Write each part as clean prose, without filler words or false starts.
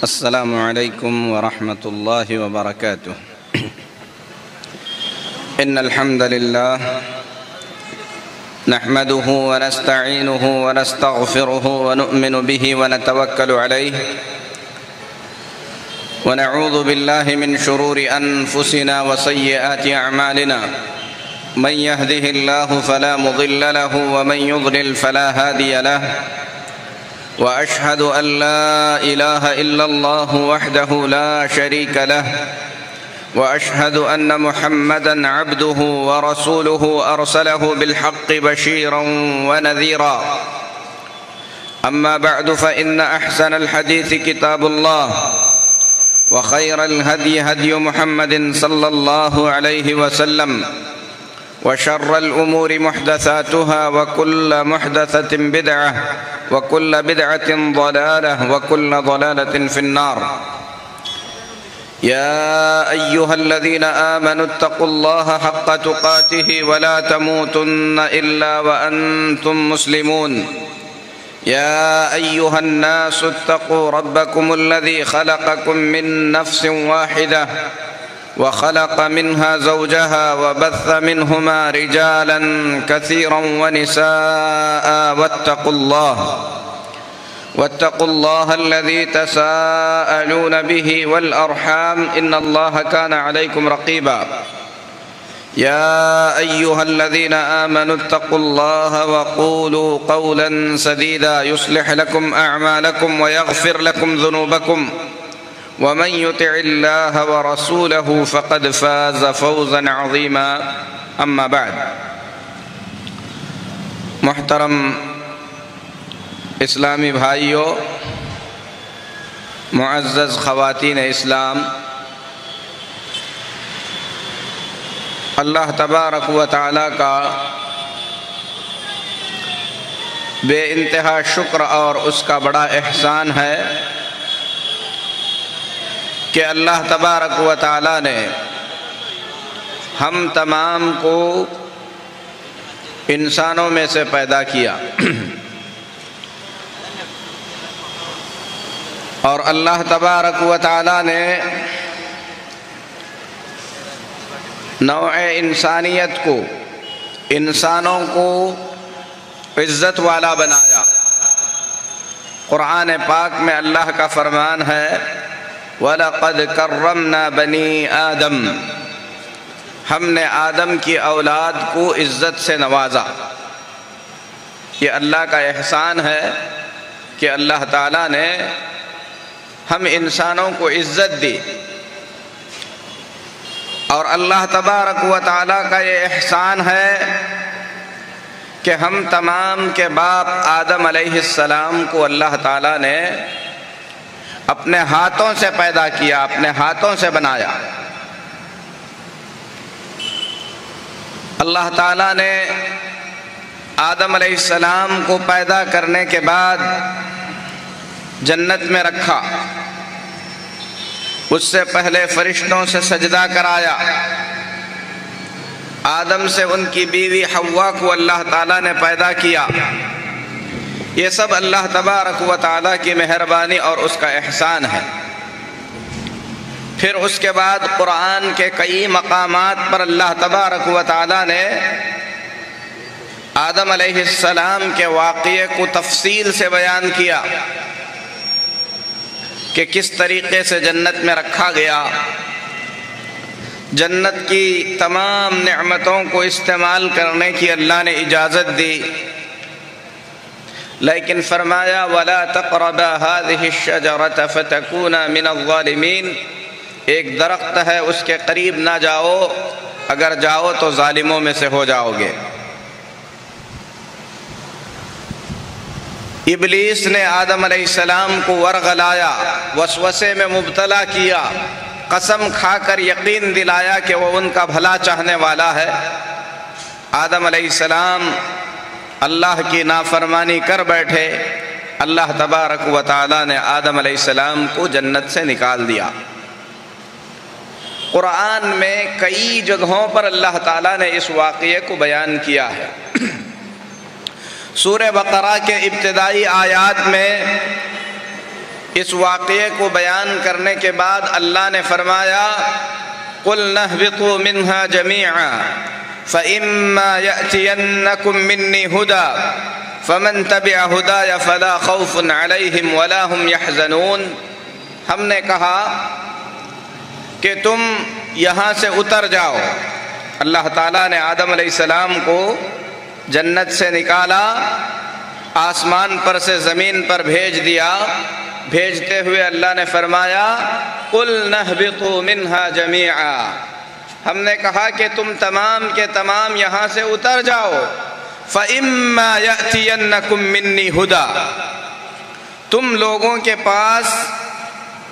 السلام علیکم ورحمۃ اللہ وبرکاتہ۔ ان الحمد للہ نحمده ونستعینه ونستغفره ونؤمن به ونتوکل علیہ ونعوذ باللہ من شرور انفسنا وسیئات اعمالنا من يهده الله فلا مضل له ومن يضلل فلا هادي له وأشهد أن لا إله إلا الله وحده لا شريك له وأشهد أن محمدًا عبده ورسوله أرسله بالحق بشيرًا ونذيرًا أما بعد فإن أحسن الحديث كتاب الله وخير الهدي هدي محمد صلى الله عليه وسلم وشر الأمور محدثاتها وكل محدثة بدعة وكل بدعة ضلالة وكل ضلالة في النار۔ يا أيها الذين آمنوا اتقوا الله حق تقاته ولا تموتن إلا وأنتم مسلمون۔ يا أيها الناس اتقوا ربكم الذي خلقكم من نفس واحدة وخلق منها زوجها وبث منهما رجالا كثيرا ونساء واتقوا الله الذي تساءلون به والأرحام إن الله كان عليكم رقيبا۔ يا أيها الذين آمنوا اتقوا الله وقولوا قولا سديدا يصلح لكم أعمالكم ويغفر لكم ذنوبكم ومن يطع الله ورسوله فقد فاز فوزا عظيما۔ اما بعد، محترم اسلامی بھائیوں، معزز خواتین اسلام، اللہ تبارک و تعالی کا بے انتہا شکر اور اس کا بڑا احسان ہے کہ اللہ تبارک و تعالی نے ہم تمام کو انسانوں میں سے پیدا کیا، اور اللہ تبارک و تعالی نے نوع انسانیت کو، انسانوں کو عزت والا بنایا۔ قرآن پاک میں اللہ کا فرمان ہے وَلَقَدْ كَرَّمْنَا بَنِي آدَمَ، ہم نے آدم کی اولاد کو عزت سے نوازا۔ یہ اللہ کا احسان ہے کہ اللہ تعالیٰ نے ہم انسانوں کو عزت دی، اور اللہ تبارک و تعالیٰ کا یہ احسان ہے کہ ہم تمام کے باپ آدم علیہ السلام کو اللہ تعالیٰ نے اپنے ہاتھوں سے پیدا کیا، اپنے ہاتھوں سے بنایا۔ اللہ تعالیٰ نے آدم علیہ السلام کو پیدا کرنے کے بعد جنت میں رکھا، اس سے پہلے فرشتوں سے سجدہ کرایا، آدم سے ان کی بیوی حوا کو اللہ تعالیٰ نے پیدا کیا۔ یہ سب اللہ تبارک و تعالیٰ کی مہربانی اور اس کا احسان ہے۔ پھر اس کے بعد قرآن کے کئی مقامات پر اللہ تبارک و تعالیٰ نے آدم علیہ السلام کے واقعے کو تفصیل سے بیان کیا کہ کس طریقے سے جنت میں رکھا گیا، جنت کی تمام نعمتوں کو استعمال کرنے کی اللہ نے اجازت دی، لیکن فرمایا وَلَا تَقْرَبَا هَذِهِ الشَّجَرَةَ فَتَكُونَا مِنَ الظَّالِمِينَ، ایک درخت ہے اس کے قریب نہ جاؤ، اگر جاؤ تو ظالموں میں سے ہو جاؤ گے۔ ابلیس نے آدم علیہ السلام کو ورغلایا، وسوسے میں مبتلا کیا، قسم کھا کر یقین دلایا کہ وہ ان کا بھلا چاہنے والا ہے۔ آدم علیہ السلام اللہ کی نافرمانی کر بیٹھے، اللہ تبارک و تعالی نے آدم علیہ السلام کو جنت سے نکال دیا۔ قرآن میں کئی جگہوں پر اللہ تعالیٰ نے اس واقعے کو بیان کیا ہے۔ سورہ بقرہ کے ابتدائی آیات میں اس واقعے کو بیان کرنے کے بعد اللہ نے فرمایا قُلْ نَهْبِطُوا مِنْهَا جَمِيعًا فَإِمَّا يَأْتِيَنَّكُم مِّنِّي هُدًى فَمَن تَبِعَ هُدَايَ فَلَا خَوْفٌ عَلَيْهِمْ وَلَا هُمْ يَحْزَنُونَ۔ ہم نے کہا کہ تم یہاں سے اتر جاؤ۔ اللہ تعالیٰ نے آدم علیہ السلام کو جنت سے نکالا، آسمان پر سے زمین پر بھیج دیا۔ بھیجتے ہوئے اللہ نے فرمایا قُلْ نَهْبِطُوا مِنْهَا جَمِيعًا، ہم نے کہا کہ تم تمام کے تمام یہاں سے اتر جاؤ۔ فَإِمَّا يَأْتِيَنَّكُم مِّنِّي هُدًى، تم لوگوں کے پاس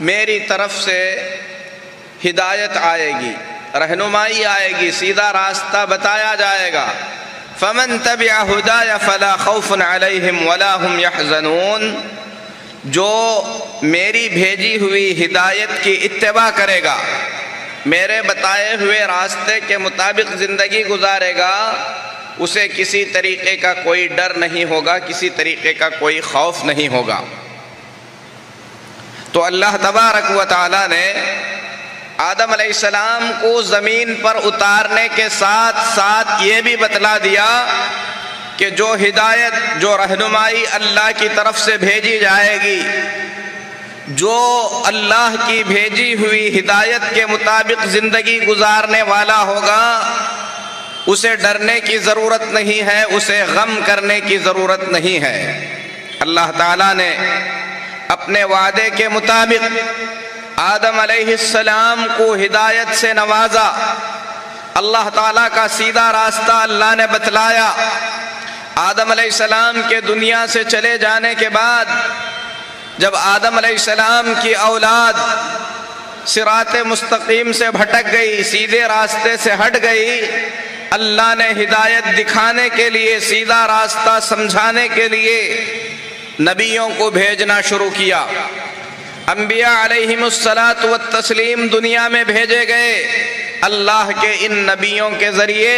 میری طرف سے ہدایت آئے گی، رہنمائی آئے گی، سیدھا راستہ بتایا جائے گا۔ فَمَن تَبِعَ هُدَايَ فَلَا خَوْفٌ عَلَيْهِمْ وَلَا هُمْ يَحْزَنُونَ، جو میری بھیجی ہوئی ہدایت کی اتباع کرے گا، میرے بتائے ہوئے راستے کے مطابق زندگی گزارے گا، اسے کسی طریقے کا کوئی ڈر نہیں ہوگا، کسی طریقے کا کوئی خوف نہیں ہوگا۔ تو اللہ تبارک و تعالی نے آدم علیہ السلام کو زمین پر اتارنے کے ساتھ ساتھ یہ بھی بتلا دیا کہ جو ہدایت، جو رہنمائی اللہ کی طرف سے بھیجی جائے گی، جو اللہ کی بھیجی ہوئی ہدایت کے مطابق زندگی گزارنے والا ہوگا، اسے ڈرنے کی ضرورت نہیں ہے، اسے غم کرنے کی ضرورت نہیں ہے۔ اللہ تعالیٰ نے اپنے وعدے کے مطابق آدم علیہ السلام کو ہدایت سے نوازا، اللہ تعالیٰ کا سیدھا راستہ اللہ نے بتلایا۔ آدم علیہ السلام کے دنیا سے چلے جانے کے بعد جب آدم علیہ السلام کی اولاد صراط مستقیم سے بھٹک گئی، سیدھے راستے سے ہٹ گئی، اللہ نے ہدایت دکھانے کے لیے، سیدھا راستہ سمجھانے کے لیے نبیوں کو بھیجنا شروع کیا۔ انبیاء علیہم الصلاۃ والتسلیم دنیا میں بھیجے گئے۔ اللہ کے ان نبیوں کے ذریعے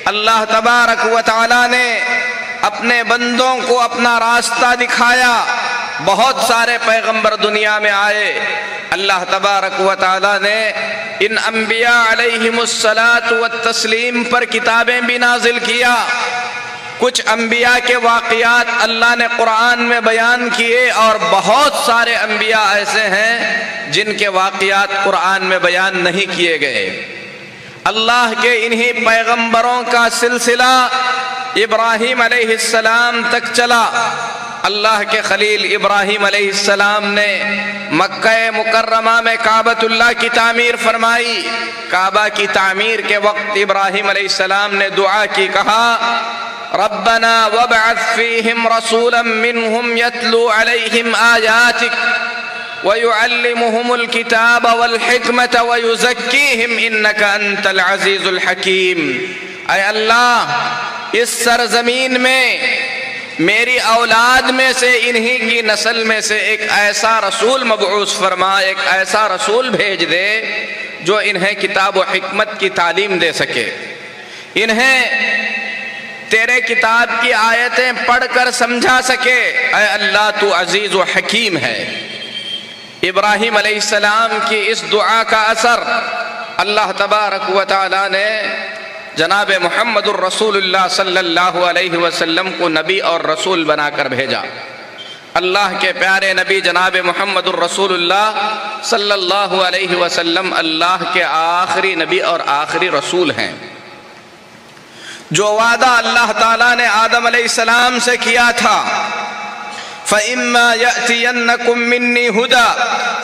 اللہ تبارک و تعالی نے اپنے بندوں کو اپنا راستہ دکھایا۔ بہت سارے پیغمبر دنیا میں آئے، اللہ تبارک و تعالی نے ان انبیاء علیہم الصلاۃ والتسلیم پر کتابیں بھی نازل کیا۔ کچھ انبیاء کے واقعات اللہ نے قرآن میں بیان کیے، اور بہت سارے انبیاء ایسے ہیں جن کے واقعات قرآن میں بیان نہیں کیے گئے۔ اللہ کے انہی پیغمبروں کا سلسلہ ابراہیم علیہ السلام تک چلا۔ اللہ کے خلیل ابراہیم علیہ السلام نے مکہ مکرمہ میں کعبۃ اللہ کی تعمیر فرمائی۔ کعبہ کی تعمیر کے وقت ابراہیم علیہ السلام نے دعا کی، کہا ربنا وابعث فیہم رسولا منہم یتلو علیہم آیاتک وَيُعَلِّمُهُمُ الْكِتَابَ وَالْحِكْمَةَ وَيُزَكِّيهِمْ إِنَّكَ أَنْتَ الْعَزِيزُ الْحَكِيمُ۔ اے اللہ، اس سرزمین میں میری اولاد میں سے، انہی کی نسل میں سے ایک ایسا رسول مبعوث فرما، ایک ایسا رسول بھیج دے جو انہیں کتاب و حکمت کی تعلیم دے سکے، انہیں تیرے کتاب کی آیتیں پڑھ کر سمجھا سکے۔ اے اللہ، تو عزیز و حکیم ہے۔ ابراہیم علیہ السلام کی اس دعا کا اثر اللہ تبارک و تعالی نے جناب محمد الرسول اللہ صلی اللہ علیہ وسلم کو نبی اور رسول بنا کر بھیجا۔ اللہ کے پیارے نبی جناب محمد الرسول اللہ صلی اللہ علیہ وسلم اللہ کے آخری نبی اور آخری رسول ہیں۔ جو وعدہ اللہ تعالیٰ نے آدم علیہ السلام سے کیا تھا، فَإِمَّا يَأْتِيَنَّكُم مِّنِّي هُدًى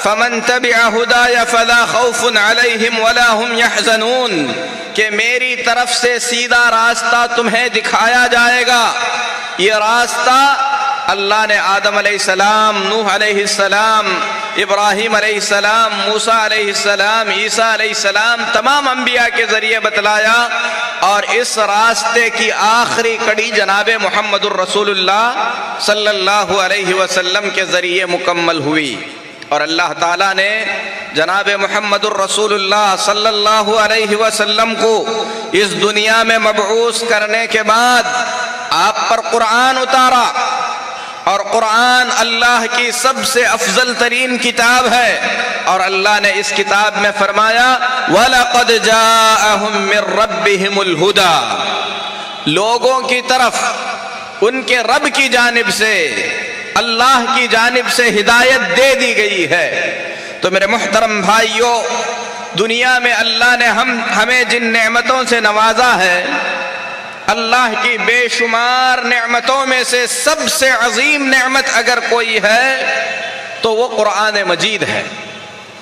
فَمَن تَبِعَ هُدَايَ فَلَا خَوْفٌ عَلَيْهِمْ وَلَا هُمْ يَحْزَنُونَ، کہ میری طرف سے سیدھا راستہ تمہیں دکھایا جائے گا۔ یہ راستہ اللہ نے آدم علیہ السلام، نوح علیہ السلام، ابراہیم علیہ السلام، موسیٰ علیہ السلام، عیسیٰ علیہ السلام، تمام انبیاء کے ذریعے بتلایا، اور اس راستے کی آخری کڑی جناب محمد الرسول اللہ صلی اللہ علیہ وسلم کے ذریعے مکمل ہوئی۔ اور اللہ تعالیٰ نے جناب محمد الرسول اللہ صلی اللہ علیہ وسلم کو اس دنیا میں مبعوث کرنے کے بعد آپ پر قرآن اتارا، اور قرآن اللہ کی سب سے افضل ترین کتاب ہے، اور اللہ نے اس کتاب میں فرمایا وَلَقَدْ جَاءَهُم مِّن رَّبِّهِمُ الْهُدَىٰ، لوگوں کی طرف ان کے رب کی جانب سے، اللہ کی جانب سے ہدایت دے دی گئی ہے۔ تو میرے محترم بھائیوں، دنیا میں اللہ نے ہمیں جن نعمتوں سے نوازا ہے، اللہ کی بے شمار نعمتوں میں سے سب سے عظیم نعمت اگر کوئی ہے تو وہ قرآن مجید ہے۔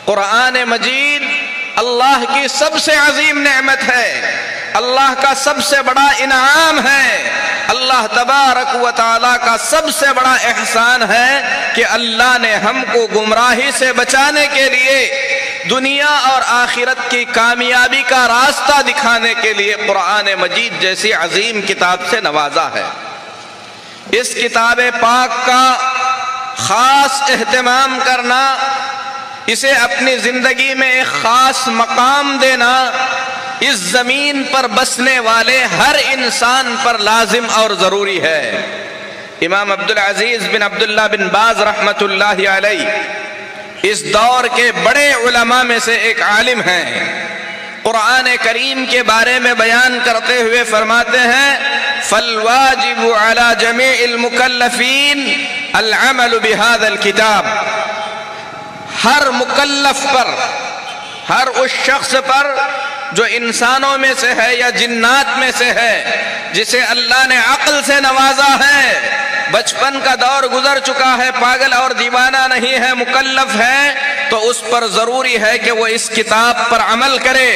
قرآن مجید اللہ کی سب سے عظیم نعمت ہے، اللہ کا سب سے بڑا انعام ہے، اللہ تبارک و تعالیٰ کا سب سے بڑا احسان ہے کہ اللہ نے ہم کو گمراہی سے بچانے کے لیے، دنیا اور آخرت کی کامیابی کا راستہ دکھانے کے لیے قرآن مجید جیسی عظیم کتاب سے نوازا ہے۔ اس کتاب پاک کا خاص اہتمام کرنا، اسے اپنی زندگی میں ایک خاص مقام دینا، اس زمین پر بسنے والے ہر انسان پر لازم اور ضروری ہے۔ امام عبدالعزیز بن عبداللہ بن باز رحمۃ اللہ علیہ اس دور کے بڑے علماء میں سے ایک عالم ہیں۔ قرآن کریم کے بارے میں بیان کرتے ہوئے فرماتے ہیں فَالْوَاجِبُ عَلَى جَمِيعِ الْمُكَلَّفِينَ الْعَمَلُ بِهَذَا الْكِتَابِ، ہر مکلف پر، ہر اس شخص پر جو انسانوں میں سے ہے یا جنات میں سے ہے، جسے اللہ نے عقل سے نوازا ہے، بچپن کا دور گزر چکا ہے، پاگل اور دیوانہ نہیں ہے، مکلف ہے، تو اس پر ضروری ہے کہ وہ اس کتاب پر عمل کرے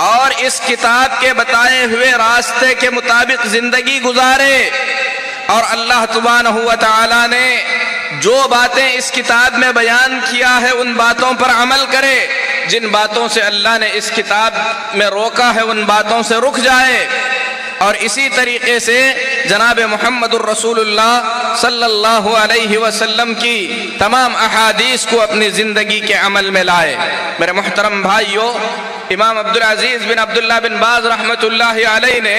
اور اس کتاب کے بتائے ہوئے راستے کے مطابق زندگی گزارے، اور اللہ سبحانہ و تعالیٰ نے جو باتیں اس کتاب میں بیان کیا ہے ان باتوں پر عمل کرے، جن باتوں سے اللہ نے اس کتاب میں روکا ہے ان باتوں سے رک جائے، اور اسی طریقے سے جناب محمد الرسول اللہ صلی اللہ علیہ وسلم کی تمام احادیث کو اپنی زندگی کے عمل میں لائے۔ میرے محترم بھائیوں، امام عبدالعزیز بن عبداللہ بن باز رحمۃ اللہ علیہ نے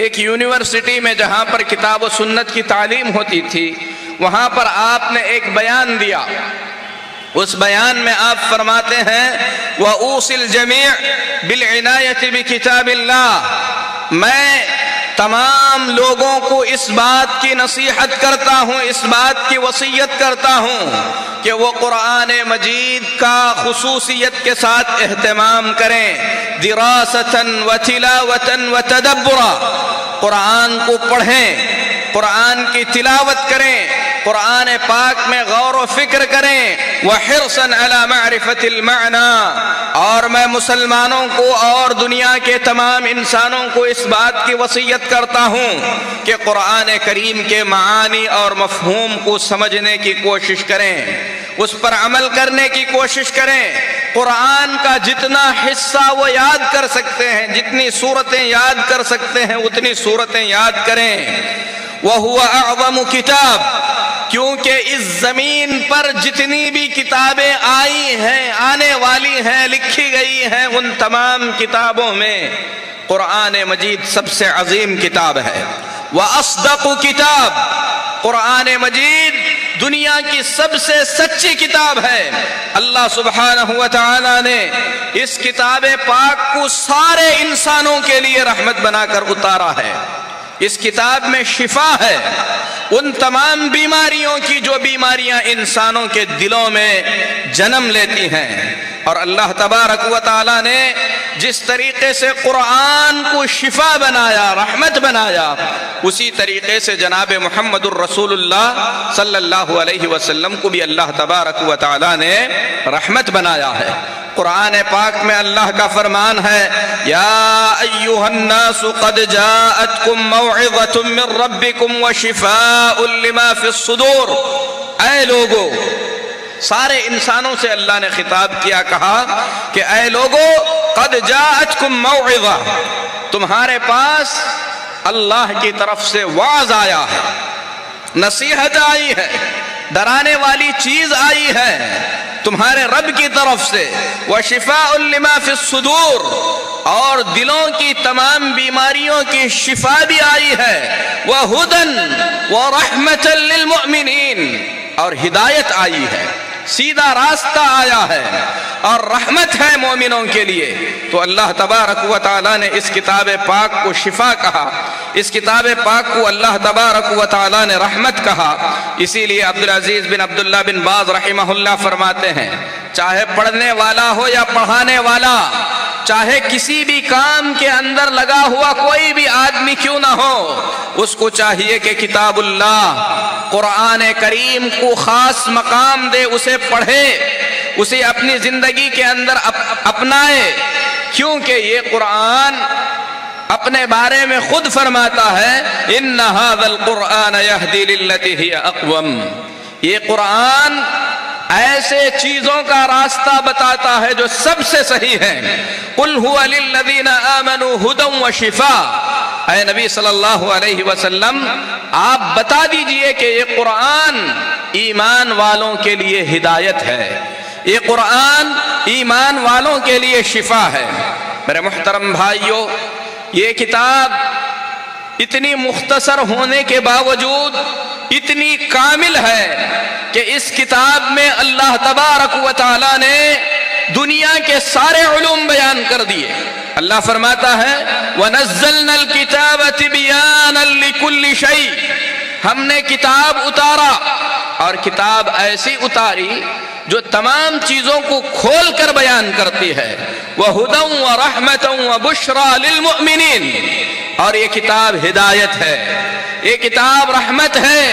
ایک یونیورسٹی میں جہاں پر کتاب و سنت کی تعلیم ہوتی تھی، وہاں پر آپ نے ایک بیان دیا۔ اس بیان میں آپ فرماتے ہیں وَأُوصِي الْجَمِيعَ بِالْعِنَایَةِ بِكِتَابِ اللَّهِ، میں تمام لوگوں کو اس بات کی نصیحت کرتا ہوں، اس بات کی وصیت کرتا ہوں کہ وہ قرآن مجید کا خصوصیت کے ساتھ اہتمام کریں، دِرَاسَةً وَتِلَاوَةً وَتَدَبُّرًا، قرآن کو پڑھیں، قرآن کی تلاوت کریں، قرآن پاک میں غور و فکر کریں، وَحِرْصًا عَلَى مَعْرِفَةِ الْمَعْنَى، اور میں مسلمانوں کو اور دنیا کے تمام انسانوں کو اس بات کی وصیت کرتا ہوں کہ قرآن کریم کے معانی اور مفہوم کو سمجھنے کی کوشش کریں، اس پر عمل کرنے کی کوشش کریں، قرآن کا جتنا حصہ وہ یاد کر سکتے ہیں، جتنی صورتیں یاد کر سکتے ہیں اتنی صورتیں یاد کریں۔ وَهُوَ أَعْظَمُ كِتَابٍ، کیونکہ اس زمین پر جتنی بھی کتابیں آئی ہیں، آنے والی ہیں، لکھی گئی ہیں، ان تمام کتابوں میں قرآن مجید سب سے عظیم کتاب ہے۔ وَأَصْدَقُ كِتَابٍ، قرآن مجید دنیا کی سب سے سچی کتاب ہے۔ اللہ سبحانہ و تعالیٰ نے اس کتاب پاک کو سارے انسانوں کے لیے رحمت بنا کر اتارا ہے۔ اس کتاب میں شفا ہے ان تمام بیماریوں کی جو بیماریاں انسانوں کے دلوں میں جنم لیتی ہیں، اور اللہ تبارک و تعالیٰ نے جس طریقے سے قرآن کو شفا بنایا، رحمت بنایا، اسی طریقے سے جناب محمد الرسول اللہ صلی اللہ علیہ وسلم کو بھی اللہ تبارک و تعالیٰ نے رحمت بنایا ہے۔ قرآن پاک میں اللہ کا فرمان ہے یا ایھا الناس قد جاءتکم موعظۃ من ربکم وشفاء لما فی الصدور، اے لوگو، سارے انسانوں سے اللہ نے خطاب کیا، کہا کہ اے لوگو قد جاءتکم موعظہ، تمہارے پاس اللہ کی طرف سے وعظ آیا ہے، نصیحت آئی ہے، ڈرانے والی چیز آئی ہے تمہارے رب کی طرف سے، وشفاء لما فی الصدور، اور دلوں کی تمام بیماریوں کی شفا بھی آئی ہے، وَهُدًى وَرَحْمَةً لِّلْمُؤْمِنِينَ، اور ہدایت آئی ہے، سیدھا راستہ آیا ہے اور رحمت ہے مومنوں کے لیے۔ تو اللہ تبارک و تعالیٰ نے اس کتاب پاک کو شفا کہا، اس کتاب پاک کو اللہ تبارک و تعالیٰ نے رحمت کہا۔ اسی لیے عبدالعزیز بن عبداللہ بن باز رحمہ اللہ فرماتے ہیں، چاہے پڑھنے والا ہو یا پڑھانے والا، چاہے کسی بھی کام کے اندر لگا ہوا کوئی بھی آدمی کیوں نہ ہو، اس کو چاہیے کہ کتاب اللہ قرآن کریم کو خاص مقام دے، اسے پڑھے، اسے اپنی زندگی کے اندر اپنائے، کیونکہ یہ قرآن اپنے بارے میں خود فرماتا ہے ان ھذا القرآن یہدی للتی ہی اقوم، یہ قرآن ایسے چیزوں کا راستہ بتاتا ہے جو سب سے صحیح ہے۔ قل هو للذین آمنوا ھدی وشفاء، اے نبی صلی اللہ علیہ وسلم آپ بتا دیجئے کہ یہ قرآن ایمان والوں کے لیے ہدایت ہے، یہ قرآن ایمان والوں کے لیے شفا ہے۔ میرے محترم بھائیوں، یہ کتاب اتنی مختصر ہونے کے باوجود اتنی کامل ہے کہ اس کتاب میں اللہ تبارک و تعالیٰ نے دنیا کے سارے علوم بیان کر دیے۔ اللہ فرماتا ہے وَنَزَّلْنَا الْكِتَابَ تِبْيَانًا لِكُلِّ شَيْءٍ، ہم نے کتاب اتارا، اور کتاب ایسی اتاری جو تمام چیزوں کو کھول کر بیان کرتی ہے۔ وَهُدًى وَرَحْمَةً وَبُشْرَى لِلْمُؤْمِنِينَ، اور یہ کتاب ہدایت ہے، یہ کتاب رحمت ہے،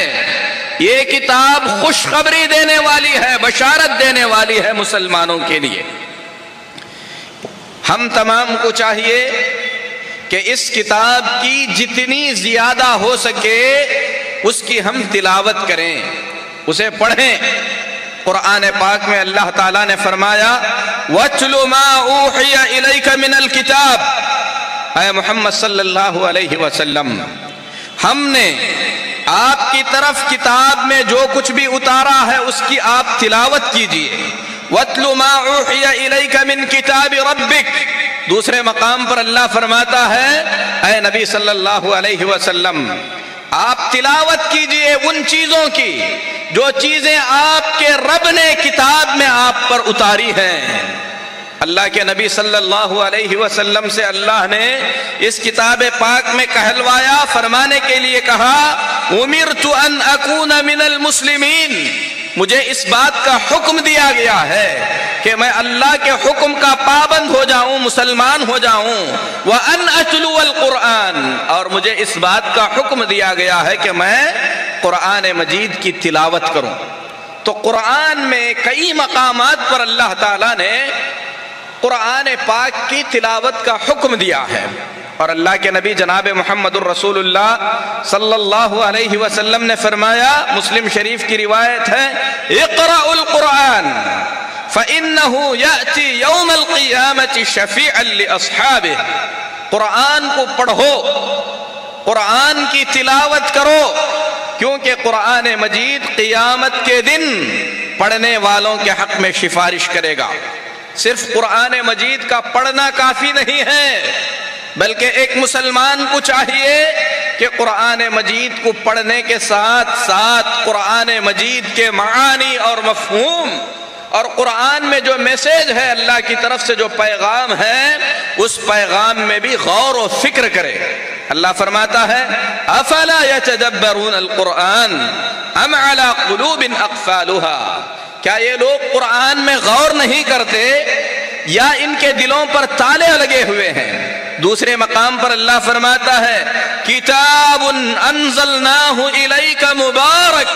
یہ کتاب خوشخبری دینے والی ہے، بشارت دینے والی ہے مسلمانوں کے لیے۔ ہم تمام کو چاہیے کہ اس کتاب کی جتنی زیادہ ہو سکے اس کی ہم تلاوت کریں، اسے پڑھیں۔ قرآن پاک میں اللہ تعالیٰ نے فرمایا وَاتْلُ مَا أُوحِيَ إِلَيْكَ مِنَ الْكِتَابِ، اے محمد صلی اللہ علیہ وسلم ہم نے آپ کی طرف کتاب میں جو کچھ بھی اتارا ہے اس کی آپ تلاوت کیجئے۔ وَاتْلُ مَا أُوحِيَ إِلَيْكَ مِنْ كِتَابِ رَبِّكَ، دوسرے مقام پر اللہ فرماتا ہے اے نبی صلی اللہ علیہ وسلم آپ تلاوت کیجئے ان چیزوں کی جو چیزیں آپ کے رب نے کتاب میں آپ پر اتاری ہیں۔ اللہ کے نبی صلی اللہ علیہ وسلم سے اللہ نے اس کتاب پاک میں کہلوایا، فرمانے کے لیے کہا اُمِرْتُ أَنْ أَكُونَ مِنَ الْمُسْلِمِينَ، مجھے اس بات کا حکم دیا گیا ہے کہ میں اللہ کے حکم کا پابند ہو جاؤں، مسلمان ہو جاؤں۔ وَأَنْ أَتْلُوَ الْقُرْآنَ، اور مجھے اس بات کا حکم دیا گیا ہے کہ میں قرآن مجید کی تلاوت کروں۔ تو قرآن میں کئی مقامات پر اللہ تعالیٰ نے قرآن پاک کی تلاوت کا حکم دیا ہے، اور اللہ کے نبی جناب محمد الرسول اللہ صلی اللہ علیہ وسلم نے فرمایا، مسلم شریف کی روایت ہے اقرأوا القرآن فإنه يأتي يوم القيامة شفيعا لأصحابه، قرآن کو پڑھو، قرآن کی تلاوت کرو، کیونکہ قرآن مجید قیامت کے دن پڑھنے والوں کے حق میں سفارش کرے گا۔ صرف قرآن مجید کا پڑھنا کافی نہیں ہے، بلکہ ایک مسلمان کو چاہیے کہ قرآن مجید کو پڑھنے کے ساتھ ساتھ قرآن مجید کے معانی اور مفہوم اور قرآن میں جو میسیج ہے، اللہ کی طرف سے جو پیغام ہے، اس پیغام میں بھی غور و فکر کرے۔ اللہ فرماتا ہے افلا يتدبرون القرآن ام على قلوب اقفالها، کیا یہ لوگ قرآن میں غور نہیں کرتے یا ان کے دلوں پر تالے لگے ہوئے ہیں؟ دوسرے مقام پر اللہ فرماتا ہے کتاب انزلناہ الیک مبارک،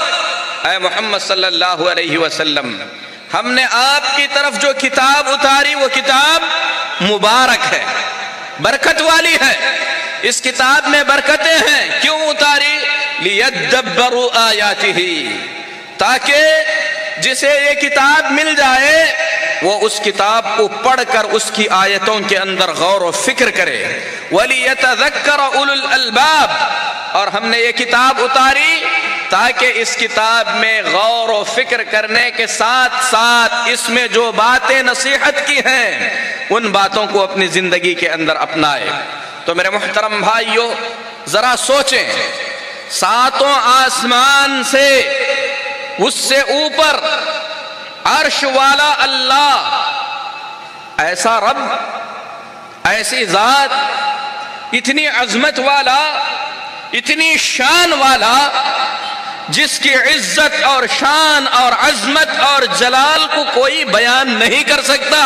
اے محمد صلی اللہ علیہ وسلم ہم نے آپ کی طرف جو کتاب اتاری وہ کتاب مبارک ہے، برکت والی ہے، اس کتاب میں برکتیں ہیں۔ کیوں اتاری؟ لیدبروا آیاتہ، تاکہ جسے یہ کتاب مل جائے وہ اس کتاب کو پڑھ کر اس کی آیتوں کے اندر غور و فکر کرے۔ وَلِيَتَذَكَّرَ أُولُو الْأَلْبَابِ، اور ہم نے یہ کتاب اتاری تاکہ اس کتاب میں غور و فکر کرنے کے ساتھ ساتھ اس میں جو باتیں نصیحت کی ہیں ان باتوں کو اپنی زندگی کے اندر اپنائے۔ تو میرے محترم بھائیوں، ذرا سوچیں، ساتوں آسمان سے اس سے اوپر عرش والا اللہ، ایسا رب، ایسی ذات، اتنی عظمت والا، اتنی شان والا، جس کی عزت اور شان اور عظمت اور جلال کو کوئی بیان نہیں کر سکتا۔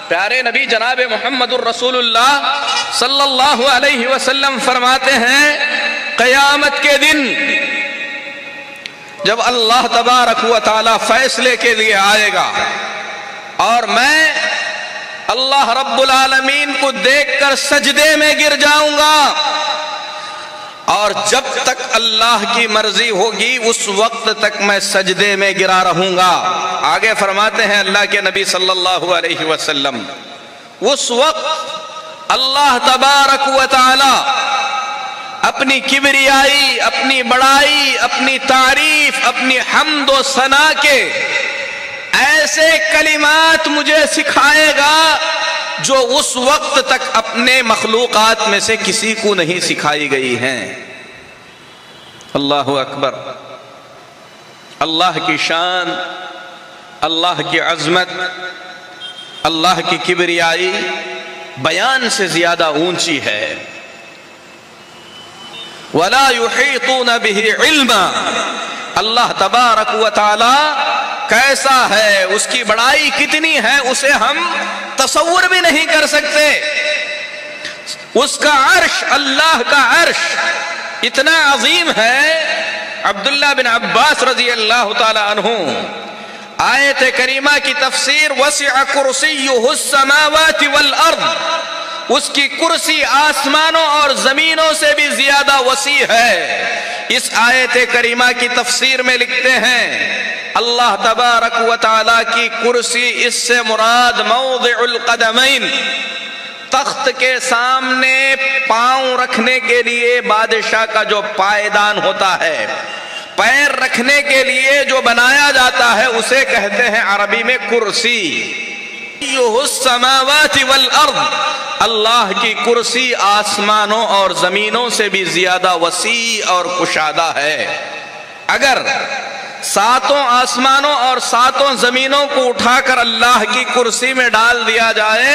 پیارے نبی جناب محمد الرسول اللہ صلی اللہ علیہ وسلم فرماتے ہیں، قیامت کے دن جب اللہ تبارک و تعالی فیصلے کے لیے آئے گا اور میں اللہ رب العالمین کو دیکھ کر سجدے میں گر جاؤں گا، اور جب تک اللہ کی مرضی ہوگی اس وقت تک میں سجدے میں گرا رہوں گا۔ آگے فرماتے ہیں اللہ کے نبی صلی اللہ علیہ وسلم، اس وقت اللہ تبارک و تعالی اپنی کبریائی، اپنی بڑائی، اپنی تعریف، اپنی حمد و ثنا کے ایسے کلمات مجھے سکھائے گا جو اس وقت تک اپنے مخلوقات میں سے کسی کو نہیں سکھائی گئی ہیں۔ اللہ اکبر! اللہ کی شان، اللہ کی عظمت، اللہ کی کبریائی بیان سے زیادہ اونچی ہے۔ وَلَا يُحِيطُونَ بِهِ عِلْمًا، اللہ تبارک و تعالی کیسا ہے، اس کی بڑائی کتنی ہے، اسے ہم تصور بھی نہیں کر سکتے۔ اس کا عرش، اللہ کا عرش اتنا عظیم ہے۔ عبداللہ بن عباس رضی اللہ تعالی عنہ آیت کریمہ کی تفسیر، وسع کرسیہ السماوات والارض، اس کی کرسی آسمانوں اور زمینوں سے بھی زیادہ وسیع ہے۔ اس آیت کریمہ کی تفسیر میں لکھتے ہیں، اللہ تبارک و تعالی کی کرسی، اس سے مراد موضع القدمین، تخت کے سامنے پاؤں رکھنے کے لیے بادشاہ کا جو پائیدان ہوتا ہے، پیر رکھنے کے لیے جو بنایا جاتا ہے، اسے کہتے ہیں عربی میں کرسی۔ السماوات والارض، اللہ کی کرسی آسمانوں اور زمینوں سے بھی زیادہ وسیع اور کشادہ ہے۔ اگر ساتوں آسمانوں اور ساتوں زمینوں کو اٹھا کر اللہ کی کرسی میں ڈال دیا جائے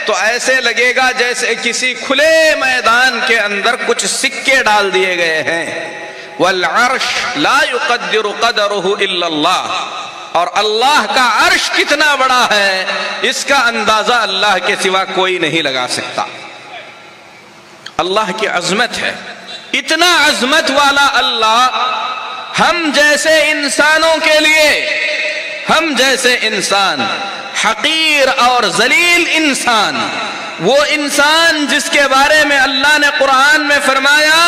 تو ایسے لگے گا جیسے کسی کھلے میدان کے اندر کچھ سکے ڈال دیے گئے ہیں۔ والعرش لا يقدر قدره الا اللہ، اور اللہ کا عرش کتنا بڑا ہے اس کا اندازہ اللہ کے سوا کوئی نہیں لگا سکتا۔ اللہ کی عظمت ہے، اتنا عظمت والا اللہ ہم جیسے انسانوں کے لیے، ہم جیسے انسان، حقیر اور ذلیل انسان، وہ انسان جس کے بارے میں اللہ نے قرآن میں فرمایا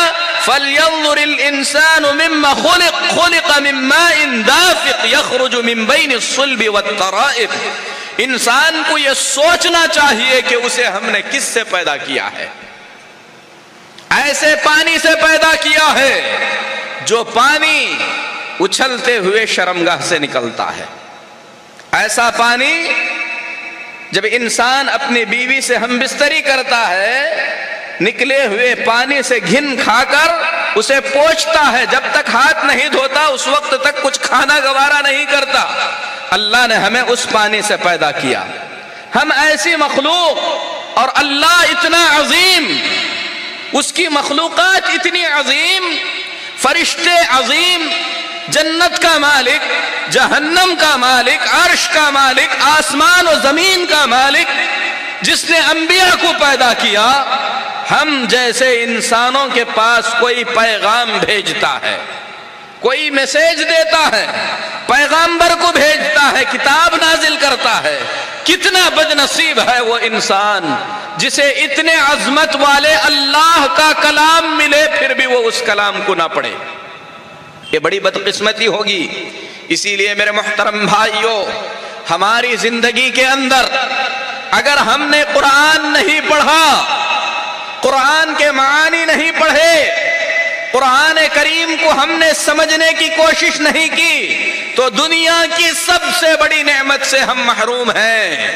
فَلْيَنظُرِ الْإِنسَانُ مِمَّا خُلِقَ مِن مَّاءٍ دَافِقٍ يَخْرُجُ مِن بَيْنِ الصُّلْبِ وَالتَّرَائِبِ، انسان کو یہ سوچنا چاہیے کہ اسے ہم نے کس سے پیدا کیا ہے۔ ایسے پانی سے پیدا کیا ہے جو پانی اچھلتے ہوئے شرمگاہ سے نکلتا ہے۔ ایسا پانی جب انسان اپنی بیوی سے ہم بستری کرتا ہے، نکلے ہوئے پانی سے گھن کھا کر اسے پوچھتا ہے، جب تک ہاتھ نہیں دھوتا اس وقت تک کچھ کھانا گوارا نہیں کرتا۔ اللہ نے ہمیں اس پانی سے پیدا کیا، ہم ایسی مخلوق، اور اللہ اتنا عظیم، اس کی مخلوقات اتنی عظیم، فرشتے عظیم، جنت کا مالک، جہنم کا مالک، عرش کا مالک، آسمان و زمین کا مالک، جس نے انبیاء کو پیدا کیا، ہم جیسے انسانوں کے پاس کوئی پیغام بھیجتا ہے، کوئی میسیج دیتا ہے، پیغامبر کو بھیجتا ہے، کتاب نازل کرتا ہے، کتنا بد نصیب ہے وہ انسان جسے اتنے عظمت والے اللہ کا کلام ملے پھر بھی وہ اس کلام کو نہ پڑھے۔ یہ بڑی بدقسمتی ہوگی۔ اسی لیے میرے محترم بھائیوں، ہماری زندگی کے اندر اگر ہم نے قرآن نہیں پڑھا، قرآن کے معانی نہیں پڑھے، قرآن کریم کو ہم نے سمجھنے کی کوشش نہیں کی تو دنیا کی سب سے بڑی نعمت سے ہم محروم ہیں،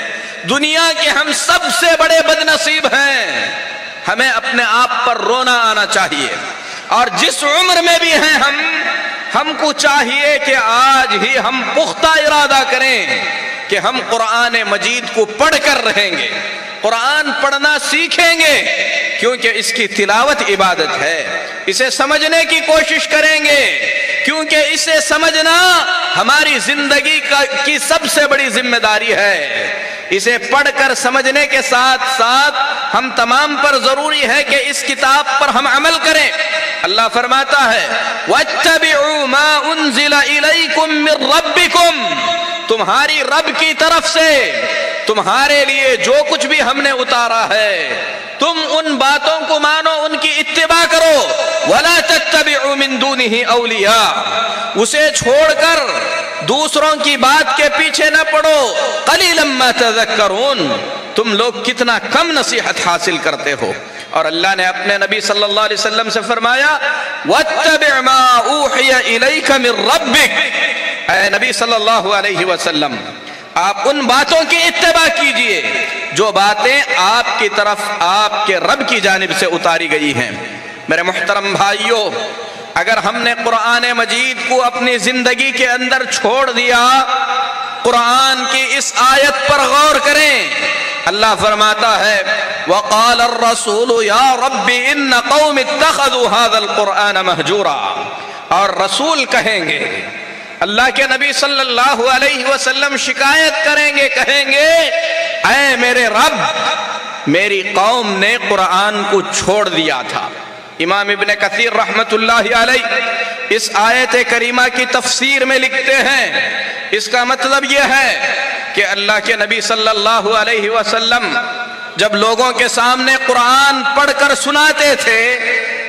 دنیا کے ہم سب سے بڑے بد نصیب ہیں۔ ہمیں اپنے آپ پر رونا آنا چاہیے، اور جس عمر میں بھی ہیں ہم کو چاہیے کہ آج ہی ہم پختہ ارادہ کریں کہ ہم قرآن مجید کو پڑھ کر رہیں گے، قرآن پڑھنا سیکھیں گے، کیونکہ اس کی تلاوت عبادت ہے۔ اسے سمجھنے کی کوشش کریں گے کیونکہ اسے سمجھنا ہماری زندگی کی سب سے بڑی ذمہ داری ہے۔ اسے پڑھ کر سمجھنے کے ساتھ ساتھ ہم تمام پر ضروری ہے کہ اس کتاب پر ہم عمل کریں۔ اللہ فرماتا ہے وَاتَّبِعُوا مَا أُنزِلَ إِلَيْكُم مِّن رَّبِّكُمْ، تمہاری رب کی طرف سے تمہارے لیے جو کچھ بھی ہم نے اتارا ہے تم ان باتوں کو مانو، ان کی اتباع کرو۔ وَلَا تَتَّبِعُوا مِن دُونِهِ أَوْلِيَاءَ، اسے چھوڑ کر دوسروں کی بات کے پیچھے نہ پڑو۔ قَلِيلًا مَا تَذَكَّرُونَ، تم لوگ کتنا کم نصیحت حاصل کرتے ہو۔ اور اللہ نے اپنے نبی صلی اللہ علیہ وسلم سے فرمایا وَاتَّبِعْ مَا أُوحِيَ إِلَيْكَ مِن رَّبِّكَ، اے نبی صلی اللہ علیہ وسلم آپ ان باتوں کی اتباع کیجئے جو باتیں آپ کی طرف آپ کے رب کی جانب سے اتاری گئی ہیں۔ میرے محترم بھائیوں، اگر ہم نے قرآن مجید کو اپنی زندگی کے اندر چھوڑ دیا، قرآن کی اس آیت پر غور کریں۔ اللہ فرماتا ہے وَقَالَ الرَّسُولُ يَا رَبِّ إِنَّ قَوْمِ اتَّخَذُوا هَذَا الْقُرْآنَ مَهْجُورًا، اور رسول کہیں گے، اللہ کے نبی صلی اللہ علیہ وسلم شکایت کریں گے، کہیں گے اے میرے رب، میری قوم نے قرآن کو چھوڑ دیا تھا۔ امام ابن کثیر رحمت اللہ علیہ اس آیت کریمہ کی تفسیر میں لکھتے ہیں اس کا مطلب یہ ہے کہ اللہ کے نبی صلی اللہ علیہ وسلم جب لوگوں کے سامنے قرآن پڑھ کر سناتے تھے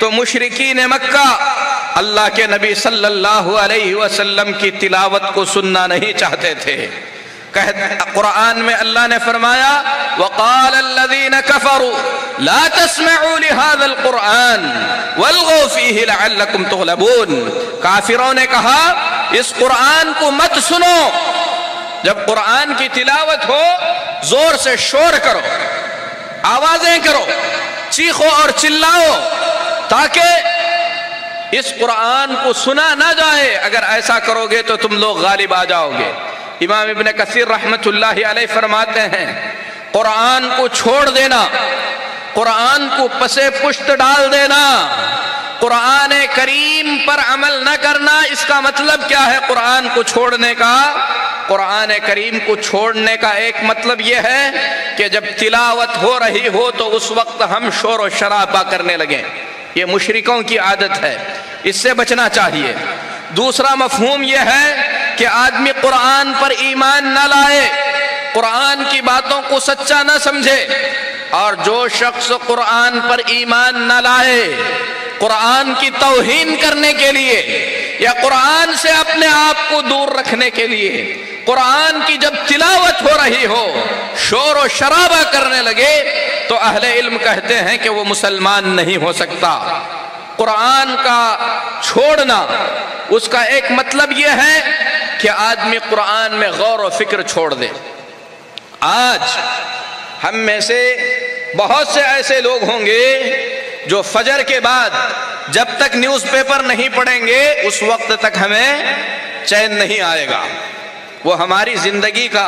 تو مشرکین مکہ اللہ کے نبی صلی اللہ علیہ وسلم کی تلاوت کو سننا نہیں چاہتے تھے۔ قرآن میں اللہ نے فرمایا وَقَالَ الَّذِينَ كَفَرُوا لَا تَسْمَعُوا لِهَذَا الْقُرْآنِ وَالْغَوْا فِيهِ لَعَلَّكُمْ تُغْلَبُونَ، کافروں نے کہا اس قرآن کو مت سنو، جب قرآن کی تلاوت ہو زور سے شور کرو، آوازیں کرو، چیخو اور چلاؤ تاکہ اس قرآن کو سنا نہ جائے، اگر ایسا کرو گے تو تم لوگ غالب آ جاؤ گے۔ امام ابن کثیر رحمت اللہ علیہ فرماتے ہیں قرآن کو چھوڑ دینا، قرآن کو پسے پشت ڈال دینا، قرآن کریم پر عمل نہ کرنا، اس کا مطلب کیا ہے قرآن کو چھوڑنے کا؟ قرآن کریم کو چھوڑنے کا ایک مطلب یہ ہے کہ جب تلاوت ہو رہی ہو تو اس وقت ہم شور و شرابہ کرنے لگیں، یہ مشرکوں کی عادت ہے، اس سے بچنا چاہیے۔ دوسرا مفہوم یہ ہے کہ آدمی قرآن پر ایمان نہ لائے، قرآن کی باتوں کو سچا نہ سمجھے، اور جو شخص قرآن پر ایمان نہ لائے، قرآن کی توہین کرنے کے لیے یا قرآن سے اپنے آپ کو دور رکھنے کے لیے قرآن کی جب تلاوت ہو رہی ہو شور و شرابہ کرنے لگے تو اہل علم کہتے ہیں کہ وہ مسلمان نہیں ہو سکتا۔ قرآن کا چھوڑنا اس کا ایک مطلب یہ ہے کہ آدمی قرآن میں غور و فکر چھوڑ دے۔ آج ہم میں سے بہت سے ایسے لوگ ہوں گے جو فجر کے بعد جب تک نیوز پیپر نہیں پڑھیں گے اس وقت تک ہمیں چین نہیں آئے گا۔ وہ ہماری زندگی کا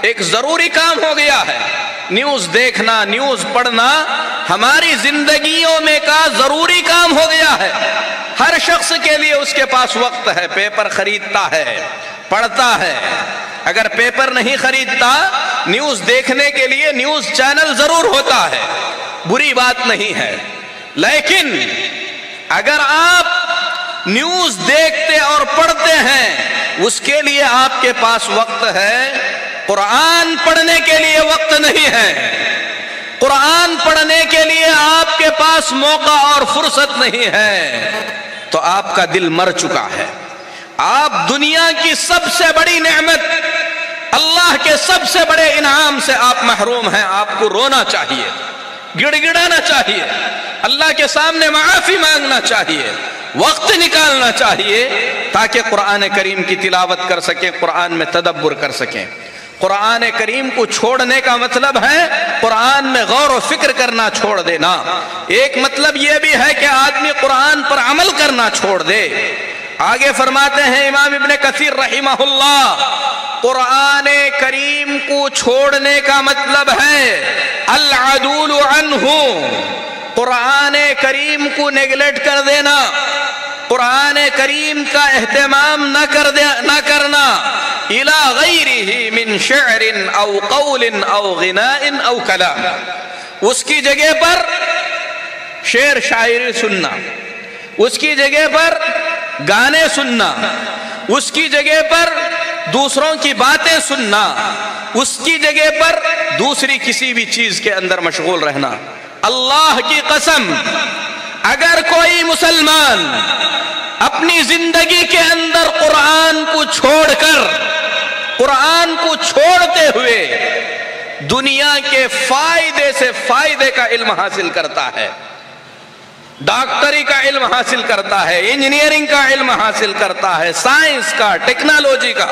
ایک ضروری کام ہو گیا ہے، نیوز دیکھنا، نیوز پڑھنا ہماری زندگیوں میں کا ضروری کام ہو گیا ہے۔ ہر شخص کے لیے اس کے پاس وقت ہے، پیپر خریدتا ہے، پڑھتا ہے۔ اگر پیپر نہیں خریدتا، نیوز دیکھنے کے لیے نیوز چینل ضرور ہوتا ہے، بری بات نہیں ہے، لیکن اگر آپ نیوز دیکھتے اور پڑھتے ہیں اس کے لیے آپ کے پاس وقت ہے، قرآن پڑھنے کے لیے وقت نہیں ہے، قرآن پڑھنے کے لیے آپ کے پاس موقع اور فرصت نہیں ہے، تو آپ کا دل مر چکا ہے۔ آپ دنیا کی سب سے بڑی نعمت، اللہ کے سب سے بڑے انعام سے آپ محروم ہیں۔ آپ کو رونا چاہیے، گڑ گڑانا چاہیے، اللہ کے سامنے معافی مانگنا چاہیے، وقت نکالنا چاہیے تاکہ قرآن کریم کی تلاوت کر سکیں، قرآن میں تدبر کر سکیں۔ قرآن کریم کو چھوڑنے کا مطلب ہے قرآن میں غور و فکر کرنا چھوڑ دینا۔ ایک مطلب یہ بھی ہے کہ آدمی قرآن پر عمل کرنا چھوڑ دے۔ آگے فرماتے ہیں امام ابن کثیر رحمہ اللہ، قرآن کریم کو چھوڑنے کا مطلب ہے العدول عنہ، قرآن کریم کو نیگلیکٹ کر دینا، قرآن کریم کا اہتمام نہ کرنا، الی غیرہ من شعر او قول او غناء او کلام، اس کی جگہ پر شعر شاعری سننا، اس کی جگہ پر گانے سننا، اس کی جگہ پر دوسروں کی باتیں سننا، اس کی جگہ پر دوسری کسی بھی چیز کے اندر مشغول رہنا۔ اللہ کی قسم، اگر کوئی مسلمان اپنی زندگی کے اندر قرآن کو چھوڑ کر، قرآن کو چھوڑتے ہوئے دنیا کے فائدے سے فائدے کا علم حاصل کرتا ہے، ڈاکٹری کا علم حاصل کرتا ہے، انجینئرنگ کا علم حاصل کرتا ہے، سائنس کا، ٹیکنالوجی کا،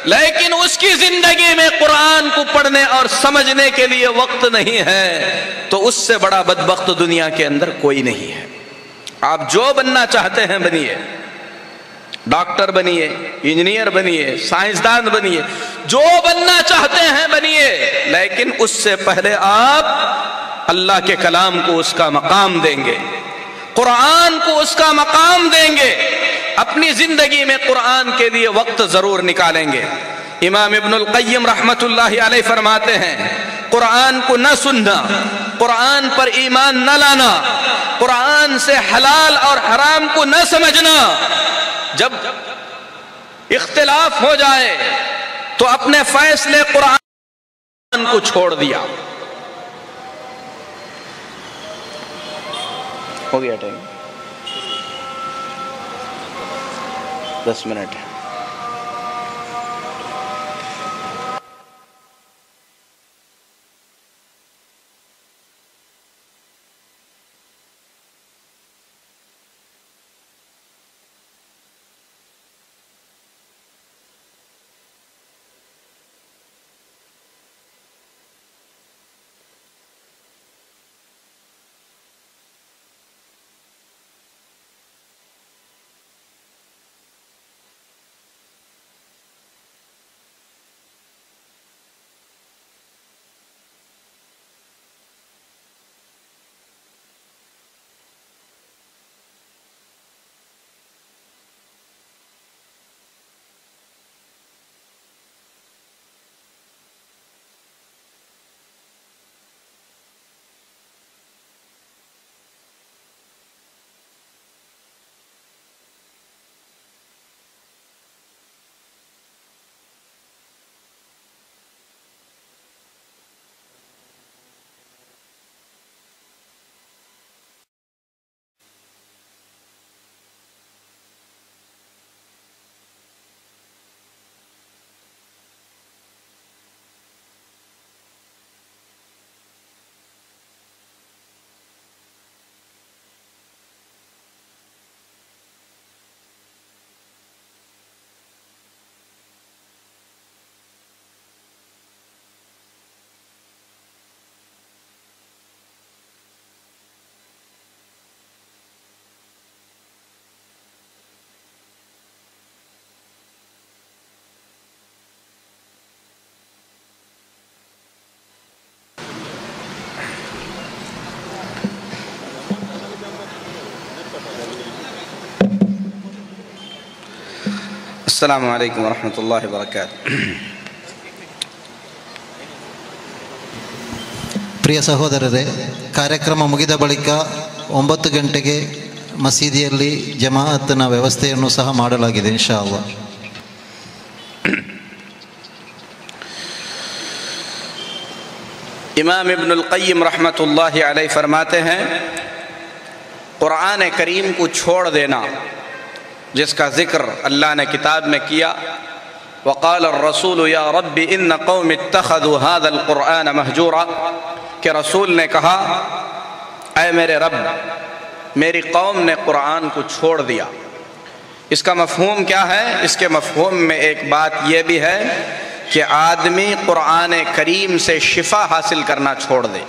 لیکن اس کی زندگی میں قرآن کو پڑھنے اور سمجھنے کے لیے وقت نہیں ہے، تو اس سے بڑا بدبخت دنیا کے اندر کوئی نہیں ہے۔ آپ جو بننا چاہتے ہیں بنیے، ڈاکٹر بنیے، انجینئر بنیے، سائنسدان بنیے، جو بننا چاہتے ہیں بنیے، لیکن اس سے پہلے آپ اللہ کے کلام کو اس کا مقام دیں گے، قرآن کو اس کا مقام دیں گے، اپنی زندگی میں قرآن کے لیے وقت ضرور نکالیں گے۔ امام ابن القیم رحمت اللہ علیہ فرماتے ہیں، قرآن کو نہ سننا، قرآن پر ایمان نہ لانا، قرآن سے حلال اور حرام کو نہ سمجھنا، جب اختلاف ہو جائے تو اپنے فیصلے قرآن کو چھوڑ دیا۔ ہو گیا ٹائم، 10 منٹ ہے۔ السلام علیکم ورحمۃ اللہ وبرکاتہ۔ ಪ್ರಿಯ ಸಹೋದರರೇ, ಕಾರ್ಯಕ್ರಮ ಮುಗಿದ ಬಳಿಕ 9 ಗಂಟೆಗೆ ಮಸೀದಿಯಲ್ಲಿ ಜಮಾಅತ್ನ ವ್ಯವಸ್ಥೆಯನ್ನು ಸಹ ಮಾಡಲಾಗಿದೆ ಇನ್ಶಾ ಅಲ್ಲಾಹ್। امام ابن القیم رحمت اللہ علیہ فرماتے ہیں، قرآن کریم کو چھوڑ دینا جس کا ذکر اللہ نے کتاب میں کیا، وقال الرسول یا رب ان قوم اتخذوا هذا القرآن مہجورا، کہ رسول نے کہا اے میرے رب، میری قوم نے قرآن کو چھوڑ دیا۔ اس کا مفہوم کیا ہے؟ اس کے مفہوم میں ایک بات یہ بھی ہے کہ آدمی قرآن کریم سے شفا حاصل کرنا چھوڑ دے،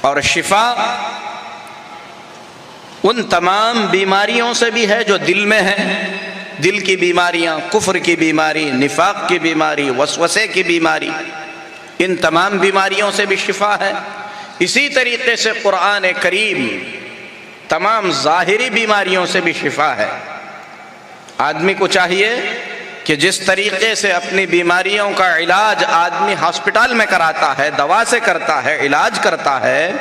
اور شفا ان تمام بیماریوں سے بھی ہے جو دل میں ہیں، دل کی بیماریاں، کفر کی بیماری، نفاق کی بیماری، وسوسے کی بیماری، ان تمام بیماریوں سے بھی شفا ہے۔ اسی طریقے سے قرآن کریم تمام ظاہری بیماریوں سے بھی شفا ہے۔ آدمی کو چاہیے کہ جس طریقے سے اپنی بیماریوں کا علاج آدمی ہاسپٹل میں کراتا ہے، دوا سے کرتا ہے، علاج کرتا ہے،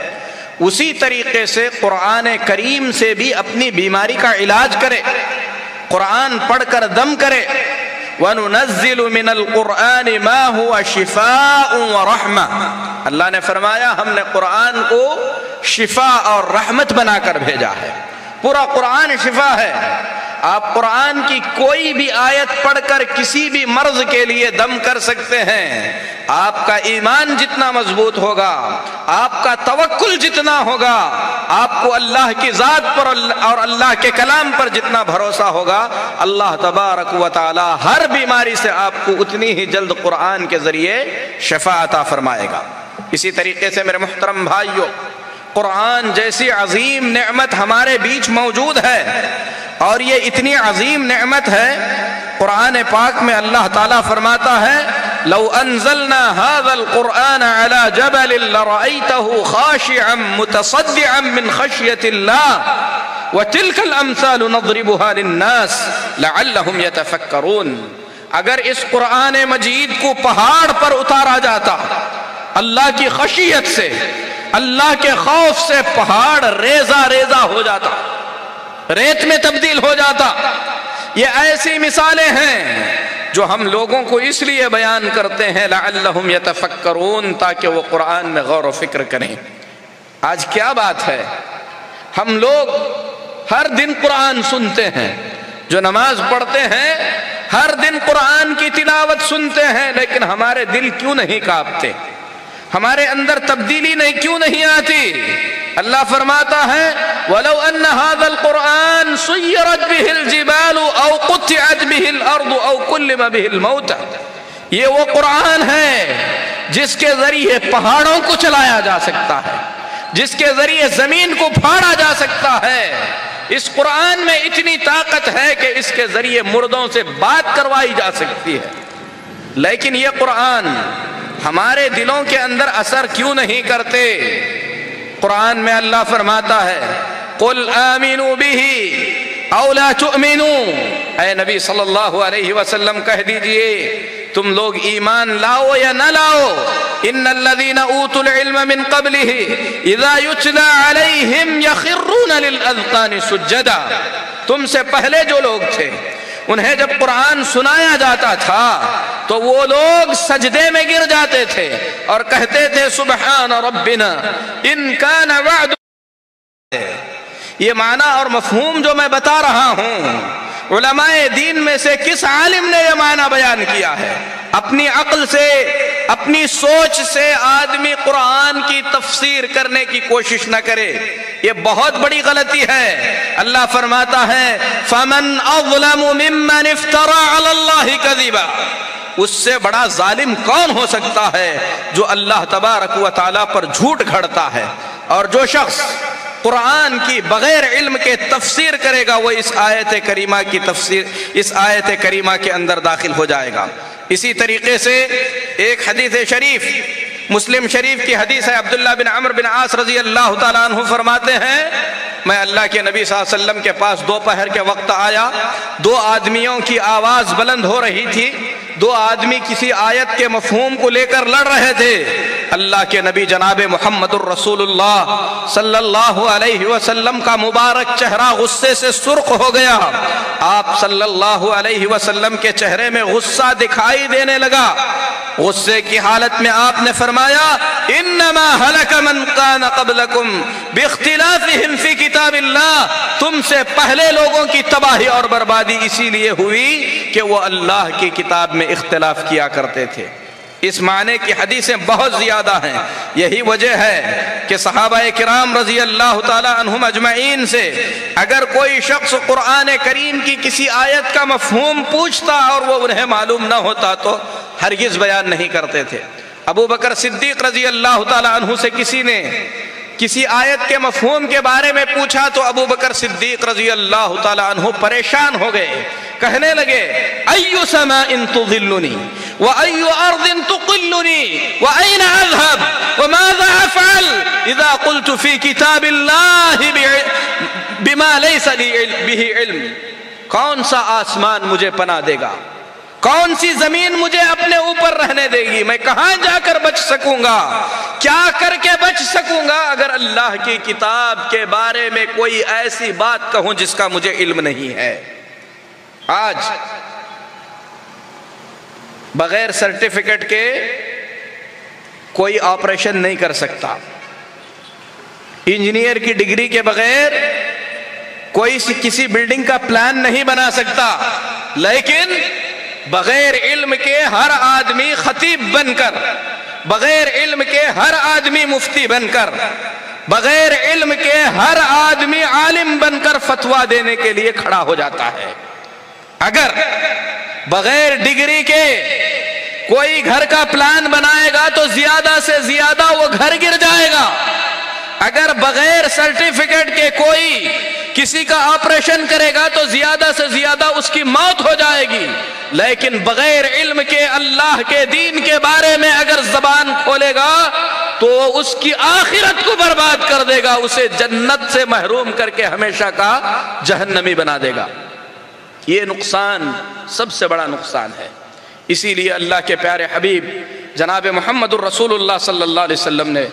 اسی طریقے سے قرآن کریم سے بھی اپنی بیماری کا علاج کرے، قرآن پڑھ کر دم کرے۔ وَنُنَزِّلُ مِنَ الْقُرْآنِ مَا هُوَ شِفَاءٌ وَرَحْمَةٌ، اللہ نے فرمایا ہم نے قرآن کو شفا اور رحمت بنا کر بھیجا ہے۔ پورا قرآن شفا ہے۔ آپ قرآن کی کوئی بھی آیت پڑھ کر کسی بھی مرض کے لیے دم کر سکتے ہیں۔ آپ کا ایمان جتنا مضبوط ہوگا، آپ کا توکل جتنا ہوگا، آپ کو اللہ کی ذات پر اور اللہ کے کلام پر جتنا بھروسہ ہوگا، اللہ تبارک و تعالی ہر بیماری سے آپ کو اتنی ہی جلد قرآن کے ذریعے شفا عطا فرمائے گا۔ اسی طریقے سے میرے محترم بھائیو، قرآن جیسی عظیم نعمت ہمارے بیچ موجود ہے، اور یہ اتنی عظیم نعمت ہے، قرآن پاک میں اللہ تعالیٰ فرماتا ہے لو انزلنا هذا القرآن على جبل لرأيته خاشعا متصدعا من خشية الله وتلك الأمثال نضربها للناس لعلهم يتفكرون۔ اگر اس قرآن مجید کو پہاڑ پر اتارا جاتا، اللہ کی خشیت سے، اللہ کے خوف سے پہاڑ ریزہ ریزہ ہو جاتا، ریت میں تبدیل ہو جاتا۔ یہ ایسی مثالیں ہیں جو ہم لوگوں کو اس لیے بیان کرتے ہیں لعلہم یتفکرون، تاکہ وہ قرآن میں غور و فکر کریں۔ آج کیا بات ہے، ہم لوگ ہر دن قرآن سنتے ہیں، جو نماز پڑھتے ہیں ہر دن قرآن کی تلاوت سنتے ہیں، لیکن ہمارے دل کیوں نہیں کانپتے، ہمارے اندر تبدیلی کیوں نہیں آتی؟ اللہ فرماتا ہے وَلَوْ أَنَّ هَذَا الْقُرْآنَ سُيِّرَتْ بِهِ الْجِبَالُ أَوْ قُطِّعَتْ بِهِ الْأَرْضُ أَوْ كُلِّمَ بِهِ الْمَوْتَى، یہ وہ قرآن ہے جس کے ذریعے پہاڑوں کو چلایا جا سکتا ہے، جس کے ذریعے زمین کو پھاڑا جا سکتا ہے۔ اس قرآن میں اتنی طاقت ہے کہ اس کے ذریعے مردوں سے بات کروائی جا سکتی ہے، لیکن یہ قرآن ہمارے دلوں کے اندر اثر کیوں نہیں کرتے؟ قرآن میں اللہ فرماتا ہے قُلْ آمِنُوا بِهِ أَوْ لَا تُؤْمِنُوا، اے نبی صلی اللہ علیہ وسلم کہہ دیجئے تم لوگ ایمان لاؤ یا نہ لاؤ، إِنَّ الَّذِينَ أُوتُوا الْعِلْمَ مِنْ قَبْلِهِ إِذَا يُتْلَى عَلَيْهِمْ يَخِرُّونَ لِلْأَذْقَانِ سُجَّدًا، تم سے پہلے جو لوگ تھے انہیں جب قرآن سنایا جاتا تھا تو وہ لوگ سجدے میں گر جاتے تھے اور کہتے تھے سبحان ربنا ان کان وعد۔ یہ معنی اور مفہوم جو میں بتا رہا ہوں، علماء دین میں سے کس عالم نے یہ معنی بیان کیا ہے؟ اپنی عقل سے، اپنی سوچ سے آدمی قرآن کی تفسیر کرنے کی کوشش نہ کرے، یہ بہت بڑی غلطی ہے۔ اللہ فرماتا ہے فَمَنْ أَظْلَمُ مِمَّنِ افْتَرَى عَلَى اللَّهِ كَذِبًا، اس سے بڑا ظالم کون ہو سکتا ہے جو اللہ تبارک و تعالیٰ پر جھوٹ گھڑتا ہے؟ اور جو شخص قرآن کی بغیر علم کے تفسیر کرے گا وہ اس آیت کریمہ کی تفسیر، اس آیت کریمہ کے اندر داخل ہو جائے گا۔ اسی طریقے سے ایک حدیث شریف، مسلم شریف کی حدیث ہے، عبداللہ بن عمرو بن عاص رضی اللہ تعالیٰ عنہ فرماتے ہیں میں اللہ کے نبی صلی اللہ علیہ وسلم کے پاس دوپہر کے وقت آیا، دو آدمیوں کی آواز بلند ہو رہی تھی، دو آدمی کسی آیت کے مفہوم کو لے کر لڑ رہے تھے۔ اللہ کے نبی جناب محمد الرسول اللہ صلی اللہ علیہ وسلم کا مبارک چہرہ غصے سے سرخ ہو گیا، آپ صلی اللہ علیہ وسلم کے چہرے میں غصہ دکھائی دینے لگا۔ غصے کی حالت میں آپ نے فرمایا انما ہلک من کان قبلکم باختلافہم فی کتاب اللہ، تم سے پہلے لوگوں کی تباہی اور بربادی اسی لیے ہوئی کہ وہ اللہ کی کتاب میں اختلاف کیا کرتے تھے۔ اس معنی کی حدیثیں بہت زیادہ ہیں۔ یہی وجہ ہے کہ صحابہ کرام رضی اللہ تعالی عنہم اجمعین سے اگر کوئی شخص قرآن کریم کی کسی آیت کا مفہوم پوچھتا اور وہ انہیں معلوم نہ ہوتا تو ہرگز بیان نہیں کرتے تھے۔ ابو بکر صدیق رضی اللہ تعالی عنہ سے کسی نے کسی آیت کے مفہوم کے بارے میں پوچھا تو ابو بکر صدیق رضی اللہ تعالی عنہ پریشان ہو گئے، کہنے لگے ایو سماء تظلنی وای ارض تقلنی وأین اذهب وماذا افعل اذا قلت فی کتاب اللہ بما لیس لی به علم۔ کون سا آسمان مجھے پناہ دے گا، کون سی زمین مجھے اپنے اوپر رہنے دے گی، میں کہاں جا کر بچ سکوں گا، کیا کر کے بچ سکوں گا اگر اللہ کی کتاب کے بارے میں کوئی ایسی بات کہوں جس کا مجھے علم نہیں ہے۔ آج بغیر سرٹیفکیٹ کے کوئی آپریشن نہیں کر سکتا، انجینئر کی ڈگری کے بغیر کوئی کسی بلڈنگ کا پلان نہیں بنا سکتا، لیکن بغیر علم کے ہر آدمی خطیب بن کر، بغیر علم کے ہر آدمی مفتی بن کر، بغیر علم کے ہر آدمی عالم بن کر فتویٰ دینے کے لیے کھڑا ہو جاتا ہے۔ اگر بغیر ڈگری کے کوئی گھر کا پلان بنائے گا تو زیادہ سے زیادہ وہ گھر گر جائے گا، اگر بغیر سرٹیفکیٹ کے کوئی کسی کا آپریشن کرے گا تو زیادہ سے زیادہ اس کی موت ہو جائے گی، لیکن بغیر علم کے اللہ کے دین کے بارے میں اگر زبان کھولے گا تو اس کی آخرت کو برباد کر دے گا، اسے جنت سے محروم کر کے ہمیشہ کا جہنمی بنا دے گا۔ یہ نقصان سب سے بڑا نقصان ہے۔ اسی لیے اللہ کے پیارے حبیب جناب محمد الرسول اللہ صلی اللہ علیہ وسلم نے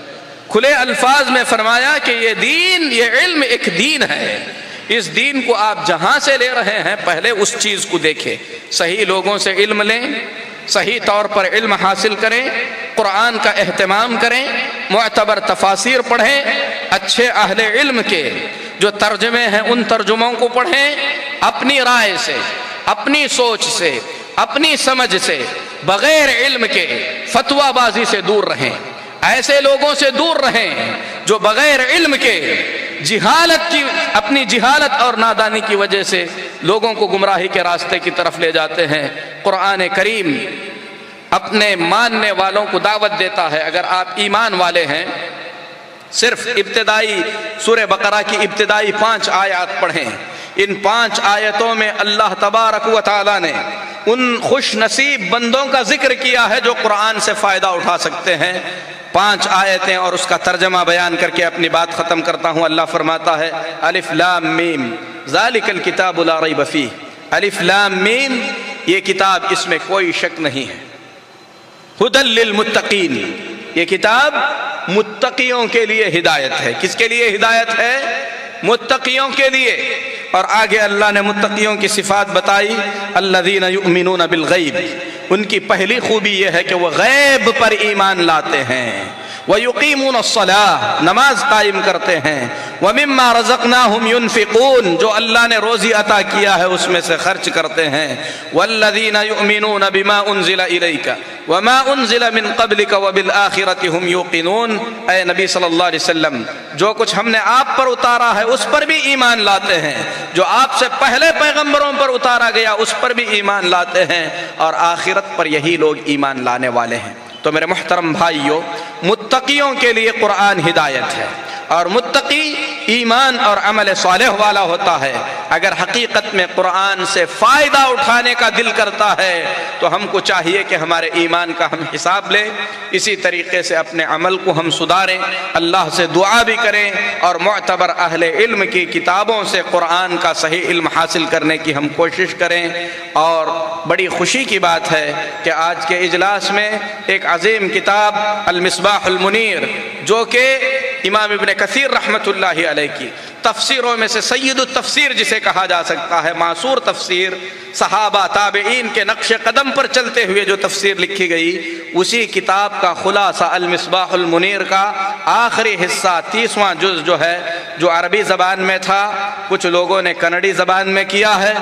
کھلے الفاظ میں فرمایا کہ یہ دین، یہ علم ایک دین ہے، اس دین کو آپ جہاں سے لے رہے ہیں پہلے اس چیز کو دیکھیں، صحیح لوگوں سے علم لیں، صحیح طور پر علم حاصل کریں، قرآن کا اہتمام کریں، معتبر تفاسیر پڑھیں، اچھے اہل علم کے جو ترجمے ہیں ان ترجموں کو پڑھیں، اپنی رائے سے، اپنی سوچ سے، اپنی سمجھ سے، بغیر علم کے فتویٰ بازی سے دور رہیں، ایسے لوگوں سے دور رہیں جو بغیر علم کے اپنی جہالت اور نادانی کی وجہ سے لوگوں کو گمراہی کے راستے کی طرف لے جاتے ہیں۔ قرآن کریم اپنے ماننے والوں کو دعوت دیتا ہے، اگر آپ ایمان والے ہیں صرف ابتدائی سورہ بقرہ کی ابتدائی 5 آیات پڑھیں، ان 5 آیتوں میں اللہ تبارک و تعالی نے ان خوش نصیب بندوں کا ذکر کیا ہے جو قرآن سے فائدہ اٹھا سکتے ہیں۔ 5 آیتیں اور اس کا ترجمہ بیان کر کے اپنی بات ختم کرتا ہوں۔ اللہ فرماتا ہے الف لام میم ذالک الکتاب لا ریب فیہ، الف لام میم یہ کتاب، اس میں کوئی شک نہیں ہے، ھدی للمتقین، یہ کتاب متقیوں کے لیے ہدایت ہے۔ کس کے لیے ہدایت ہے؟ متقیوں کے لیے۔ اور آگے اللہ نے متقیوں کی صفات بتائی، الذین یؤمنون بالغیب، ان کی پہلی خوبی یہ ہے کہ وہ غیب پر ایمان لاتے ہیں، وَيُقِيمُونَ الصَّلَاةَ، نماز قائم کرتے ہیں، وَمِمَّا رَزَقْنَاهُمْ يُنْفِقُونَ، جو اللہ نے روزی عطا کیا ہے اس میں سے خرچ کرتے ہیں، وَالَّذِينَ يُؤْمِنُونَ بِمَا أُنزِلَ إِلَيْكَ وَمَا أُنزِلَ مِن قَبْلِكَ وَبِالْآخِرَةِ هُمْ يُوقِنُونَ، اے نبی صلی اللہ علیہ وسلم جو کچھ ہم نے آپ پر اتارا ہے اس پر بھی ایمان لاتے ہیں، جو آپ سے پہلے پیغمبروں پر اتارا گیا اس پر بھی ایمان لاتے ہیں، اور آخرت پر یہی لوگ ایمان لانے والے ہیں۔ تو میرے محترم بھائیوں، متقیوں کے لیے قرآن ہدایت ہے، اور متقی ایمان اور عمل صالح والا ہوتا ہے۔ اگر حقیقت میں قرآن سے فائدہ اٹھانے کا دل کرتا ہے تو ہم کو چاہیے کہ ہمارے ایمان کا ہم حساب لیں، اسی طریقے سے اپنے عمل کو ہم سدھاریں، اللہ سے دعا بھی کریں، اور معتبر اہل علم کی کتابوں سے قرآن کا صحیح علم حاصل کرنے کی ہم کوشش کریں۔ اور بڑی خوشی کی بات ہے کہ آج کے اجلاس میں ایک عظیم کتاب المصباح المنیر، جو کہ امام ابن کثیر رحمت اللہ علیہ کی تفسیروں میں سے سید التفسیر جسے کہا جا سکتا ہے، معصور تفسیر، صحابہ تابعین کے نقش قدم پر چلتے ہوئے جو تفسیر لکھی گئی، اسی کتاب کا خلاصہ المصباح المنیر کا آخری حصہ 30واں جز جو ہے، جو عربی زبان میں تھا، کچھ لوگوں نے کنڑی زبان میں کیا ہے،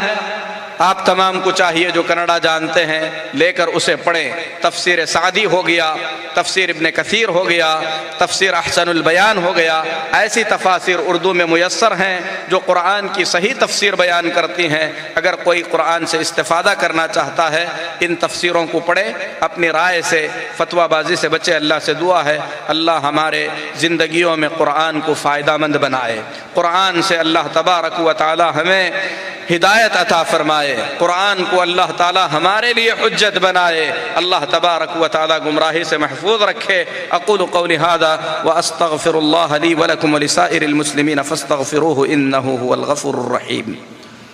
آپ تمام کو چاہیے جو کنڑا جانتے ہیں لے کر اسے پڑھیں۔ تفسیر سعدی ہو گیا، تفسیر ابن کثیر ہو گیا، تفسیر احسن البیان ہو گیا، ایسی تفاسیر اردو میں میسر ہیں جو قرآن کی صحیح تفسیر بیان کرتی ہیں۔ اگر کوئی قرآن سے استفادہ کرنا چاہتا ہے ان تفسیروں کو پڑھے، اپنی رائے سے فتویٰ بازی سے بچے۔ اللہ سے دعا ہے اللہ ہمارے زندگیوں میں قرآن کو فائدہ مند بنائے، قرآن سے اللہ تبارک و تعالی ہمیں ہدایت عطا فرمائے، قرآن کو اللہ تعالی ہمارے لیے حجت بنائے، اللہ تبارک و تعالی گمراہی سے محفوظ رکھے۔ اقول قولی ھذا واستغفر اللہ لی ولکم ولسائر المسلمین فاستغفروہ انہ هو الغفور الرحیم۔